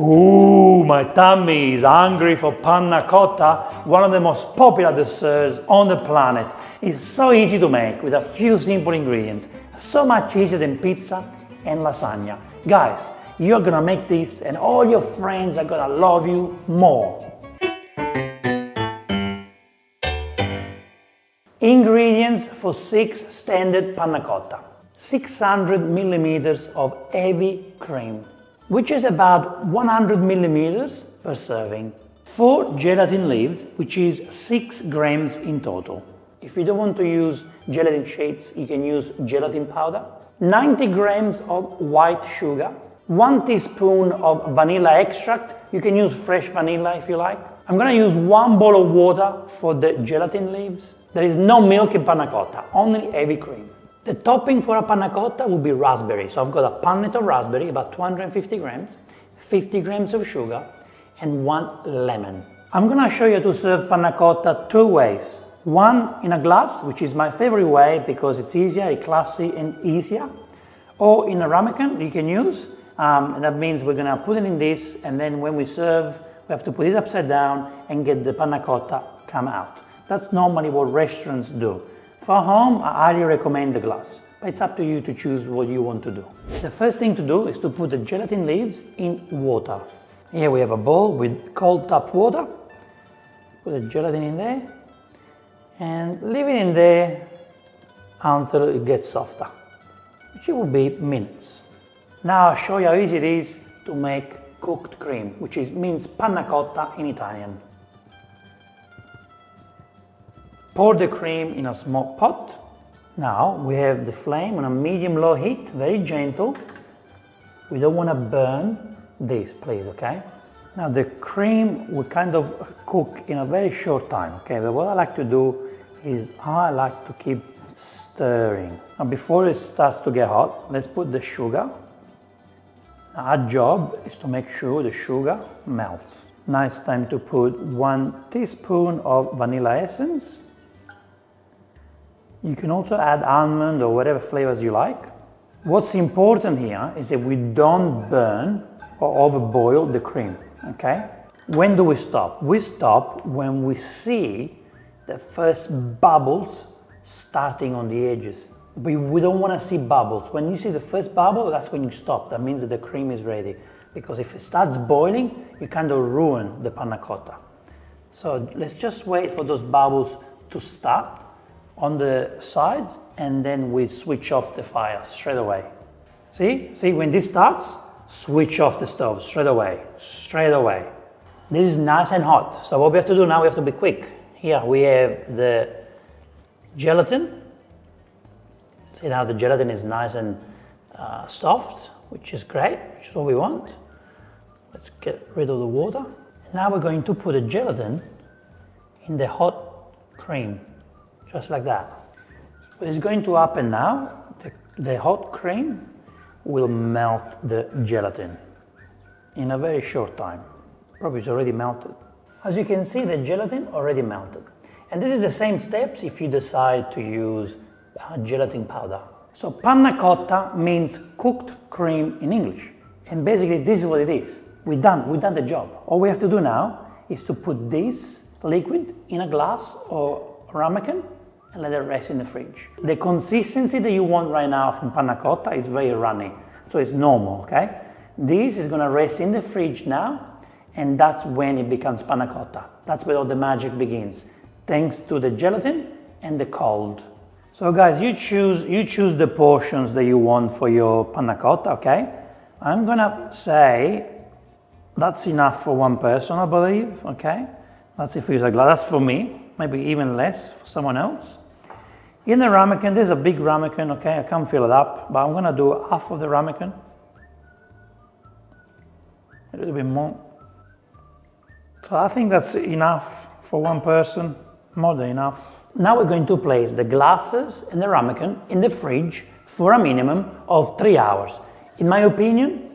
Ooh, my tummy is hungry for panna cotta, one of the most popular desserts on the planet. It's so easy to make with a few simple ingredients, so much easier than pizza and lasagna. Guys, you're gonna make this and all your friends are gonna love you more. Ingredients for 6 standard panna cotta. 600 millimeters of heavy cream, which is about 100 millimeters per serving. 4 gelatin leaves, which is 6 grams in total. If you don't want to use gelatin sheets, you can use gelatin powder. 90 grams of white sugar. 1 teaspoon of vanilla extract. You can use fresh vanilla if you like. I'm gonna use 1 bowl of water for the gelatin leaves. There is no milk in panna cotta, only heavy cream. The topping for a panna cotta will be raspberry. So I've got a punnet of raspberry, about 250 grams, 50 grams of sugar, and 1 lemon. I'm gonna show you how to serve panna cotta 2 ways. One in a glass, which is my favorite way because it's easier, it's classy and easier. Or in a ramekin you can use, and that means we're gonna put it in this, and then when we serve, we have to put it upside down and get the panna cotta come out. That's normally what restaurants do. For home, I highly recommend the glass, but it's up to you to choose what you want to do. The first thing to do is to put the gelatin leaves in water. Here we have a bowl with cold tap water. Put the gelatin in there and leave it in there until it gets softer, which will be minutes. Now I'll show you how easy it is to make cooked cream, which means panna cotta in Italian. Pour the cream in a small pot. Now we have the flame on a medium-low heat, very gentle. We don't want to burn this, please, okay? Now the cream will kind of cook in a very short time, okay? But what I like to do is I like to keep stirring. Now before it starts to get hot, let's put the sugar. Now our job is to make sure the sugar melts. Now it's time to put 1 teaspoon of vanilla essence. You can also add almond or whatever flavors you like. What's important here is that we don't burn or overboil the cream, okay? When do we stop? We stop when we see the first bubbles starting on the edges. But we don't want to see bubbles. When you see the first bubble, that's when you stop. That means that the cream is ready. Because if it starts boiling, you kind of ruin the panna cotta. So let's just wait for those bubbles to start on the sides, and then we switch off the fire straight away. See, when this starts, switch off the stove straight away. This is nice and hot, so what we have to do now, we have to be quick. Here we have the gelatin. See, now the gelatin is nice and soft, which is great, which is what we want. Let's get rid of the water. Now we're going to put the gelatin in the hot cream. Just like that. What is going to happen now, the hot cream will melt the gelatin in a very short time. Probably it's already melted. As you can see, the gelatin already melted. And this is the same steps if you decide to use gelatin powder. So panna cotta means cooked cream in English. And basically this is what it is. We've done the job. All we have to do now is to put this liquid in a glass or ramekin and let it rest in the fridge. The consistency that you want right now from panna cotta is very runny, so it's normal, okay? This is gonna rest in the fridge now, and that's when it becomes panna cotta. That's where all the magic begins, thanks to the gelatin and the cold. So guys, you choose the portions that you want for your panna cotta, okay? I'm gonna say that's enough for 1 person, I believe, okay? That's if you use a glass, that's for me, maybe even less for someone else. In the ramekin, there's a big ramekin, okay? I can't fill it up, but I'm gonna do half of the ramekin. A little bit more. So I think that's enough for 1 person, more than enough. Now we're going to place the glasses and the ramekin in the fridge for a minimum of 3 hours. In my opinion,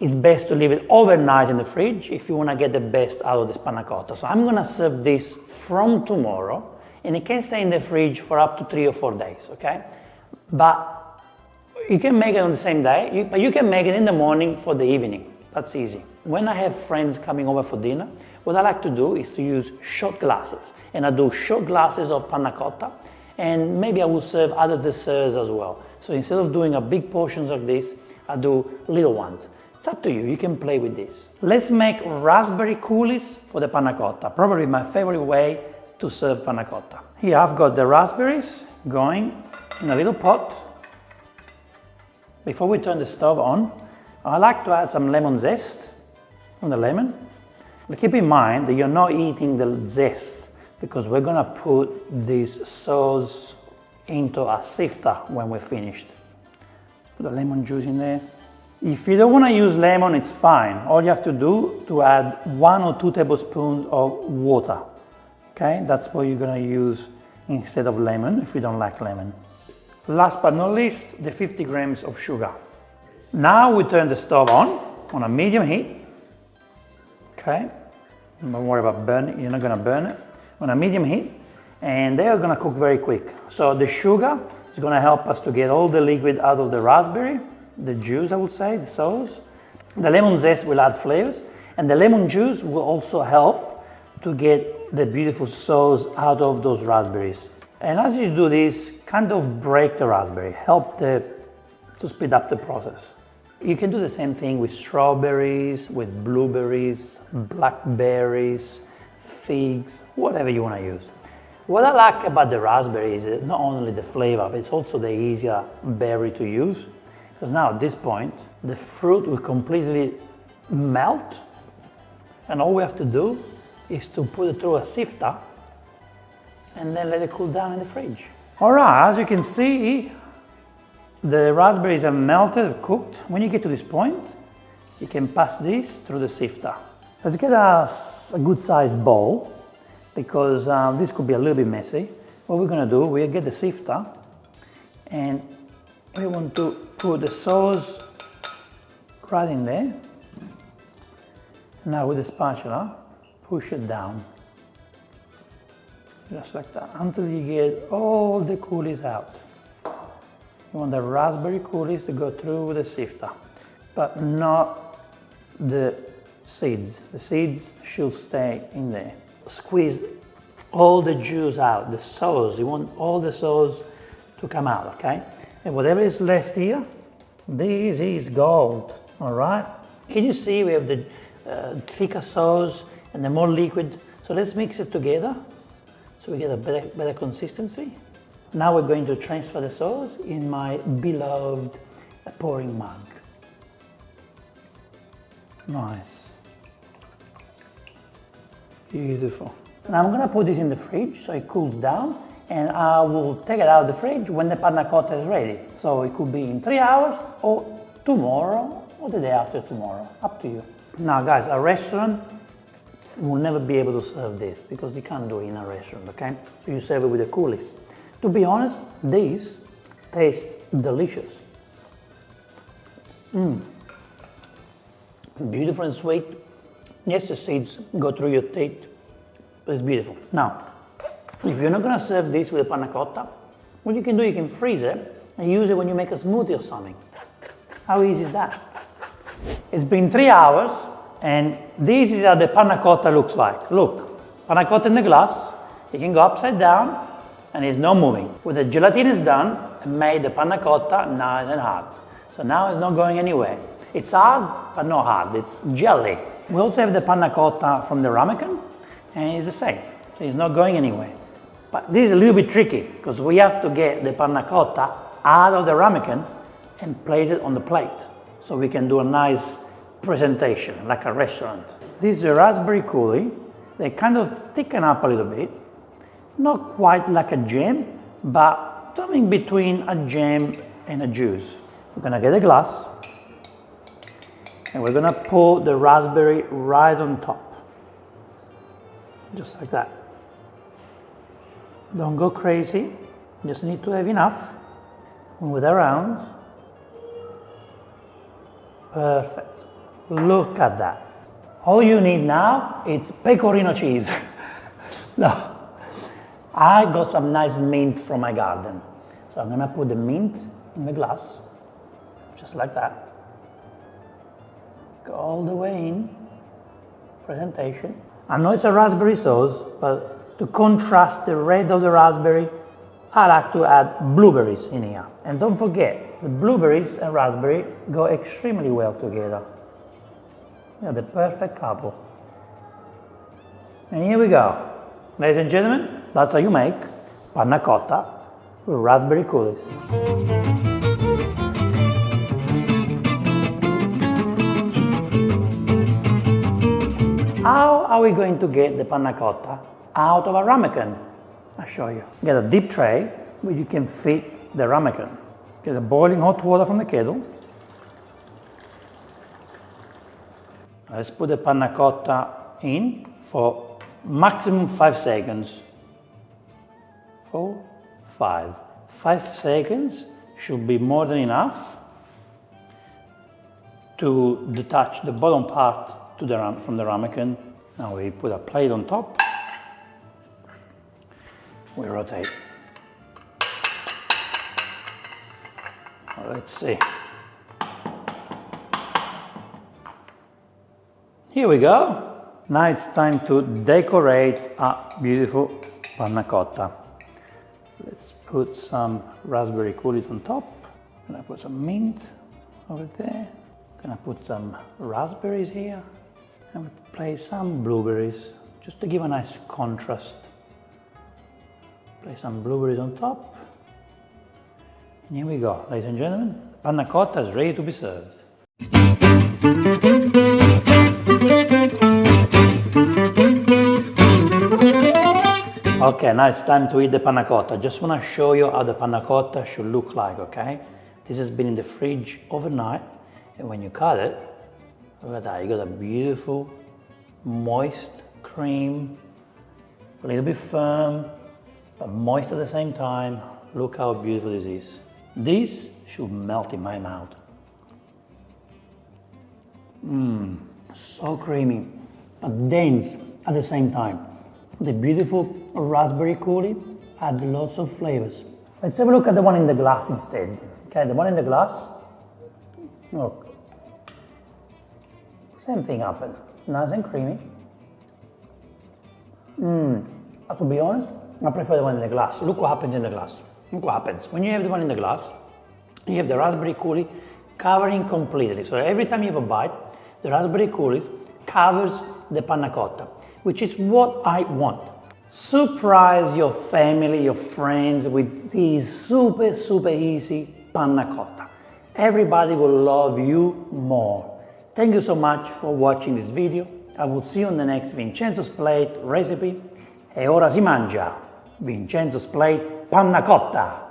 it's best to leave it overnight in the fridge if you wanna get the best out of this panna cotta. So I'm gonna serve this from tomorrow, and it can stay in the fridge for up to 3 or 4 days, okay? But you can make it on the same day, but you can make it in the morning for the evening. That's easy. When I have friends coming over for dinner, what I like to do is to use shot glasses. And I do shot glasses of panna cotta, and maybe I will serve other desserts as well. So instead of doing a big portions like this, I do little ones. It's up to you, you can play with this. Let's make raspberry coulis for the panna cotta, probably my favorite way to serve panna cotta. Here I've got the raspberries going in a little pot. Before we turn the stove on, I like to add some lemon zest from the lemon. But keep in mind that you're not eating the zest because we're gonna put this sauce into a sifter when we're finished. Put the lemon juice in there. If you don't want to use lemon, it's fine. All you have to do to add 1 or 2 tablespoons of water. Okay, that's what you're gonna use instead of lemon if you don't like lemon. Last but not least, the 50 grams of sugar. Now we turn the stove on a medium heat. Okay, don't worry about burning, you're not gonna burn it. On a medium heat, and they are gonna cook very quick. So the sugar is gonna help us to get all the liquid out of the raspberry, the juice I would say, the sauce. The lemon zest will add flavors, and the lemon juice will also help to get the beautiful sauce out of those raspberries. And as you do this, kind of break the raspberry, help to speed up the process. You can do the same thing with strawberries, with blueberries, blackberries, figs, whatever you want to use. What I like about the raspberry is not only the flavor, but it's also the easier berry to use. Because now at this point, the fruit will completely melt, and all we have to do is to put it through a sifter and then let it cool down in the fridge. All right, as you can see, the raspberries are melted, cooked. When you get to this point, you can pass this through the sifter. Let's get a good sized bowl, because this could be a little bit messy. What we're gonna do, we'll get the sifter, and we want to put the sauce right in there. Now with the spatula, push it down. Just like that, until you get all the coulis out. You want the raspberry coulis to go through the sifter, but not the seeds. The seeds should stay in there. Squeeze all the juice out, the sauce. You want all the sauce to come out, okay? And whatever is left here, this is gold, all right? Can you see we have the thicker sauce and the more liquid? So let's mix it together so we get a better consistency. Now we're going to transfer the sauce in my beloved pouring mug. Nice. Beautiful. Now I'm gonna put this in the fridge so it cools down, and I will take it out of the fridge when the panna cotta is ready. So it could be in 3 hours, or tomorrow, or the day after tomorrow, up to you. Now guys, a restaurant will never be able to serve this because you can't do it in a restaurant, okay? So you serve it with the coulis. To be honest, these taste delicious. Beautiful and sweet. Yes, the seeds go through your teeth, but it's beautiful. Now, if you're not gonna serve this with a panna cotta, what you can do, you can freeze it and use it when you make a smoothie or something. How easy is that? It's been 3 hours, and this is how the panna cotta looks like. Look, panna cotta in the glass. You can go upside down, and it's not moving. When the gelatin is done, it made the panna cotta nice and hard. So now it's not going anywhere. It's hard, but not hard. It's jelly. We also have the panna cotta from the Ramekin, and it's the same. So it's not going anywhere. But this is a little bit tricky because we have to get the panna cotta out of the Ramekin and place it on the plate so we can do a nice presentation like a restaurant. This is a raspberry coulis. They kind of thicken up a little bit. Not quite like a jam, but something between a jam and a juice. We're gonna get a glass and we're gonna pour the raspberry right on top. Just like that. Don't go crazy, just need to have enough. Move it around. Perfect. Look at that. All you need now is pecorino cheese. No. I got some nice mint from my garden. So I'm gonna put the mint in the glass, just like that. Go all the way in. Presentation. I know it's a raspberry sauce, but to contrast the red of the raspberry, I like to add blueberries in here. And don't forget, the blueberries and raspberry go extremely well together. They're the perfect couple. And here we go. Ladies and gentlemen, that's how you make panna cotta with raspberry coulis. How are we going to get the panna cotta out of a ramekin? I'll show you. Get a deep tray where you can fit the ramekin. Get the boiling hot water from the kettle. Let's put the panna cotta in for maximum 5 seconds. 4, 5. 5 seconds should be more than enough to detach the bottom part from the ramekin. Now we put a plate on top. We rotate. Let's see. Here we go. Now it's time to decorate a beautiful panna cotta. Let's put some raspberry coulis on top. Gonna put some mint over there. Gonna put some raspberries here. And we place some blueberries just to give a nice contrast. Place some blueberries on top. And here we go, ladies and gentlemen. Panna cotta is ready to be served. Okay, now it's time to eat the panna cotta. Just want to show you how the panna cotta should look like, okay? This has been in the fridge overnight, and when you cut it, look at that, you got a beautiful, moist cream, a little bit firm, but moist at the same time. Look how beautiful this is. This should melt in my mouth. So creamy, but dense at the same time. The beautiful raspberry coulis adds lots of flavors. Let's have a look at the one in the glass instead. Okay, the one in the glass, look. Same thing happened. It's nice and creamy. But to be honest, I prefer the one in the glass. Look what happens in the glass. Look what happens. When you have the one in the glass, you have the raspberry coulis covering completely. So every time you have a bite, the raspberry coulis covers the panna cotta, which is what I want. Surprise your family, your friends with these super easy panna cotta. Everybody will love you more. Thank you so much for watching this video. I will see you on the next Vincenzo's Plate recipe. E ora si mangia Vincenzo's Plate panna cotta.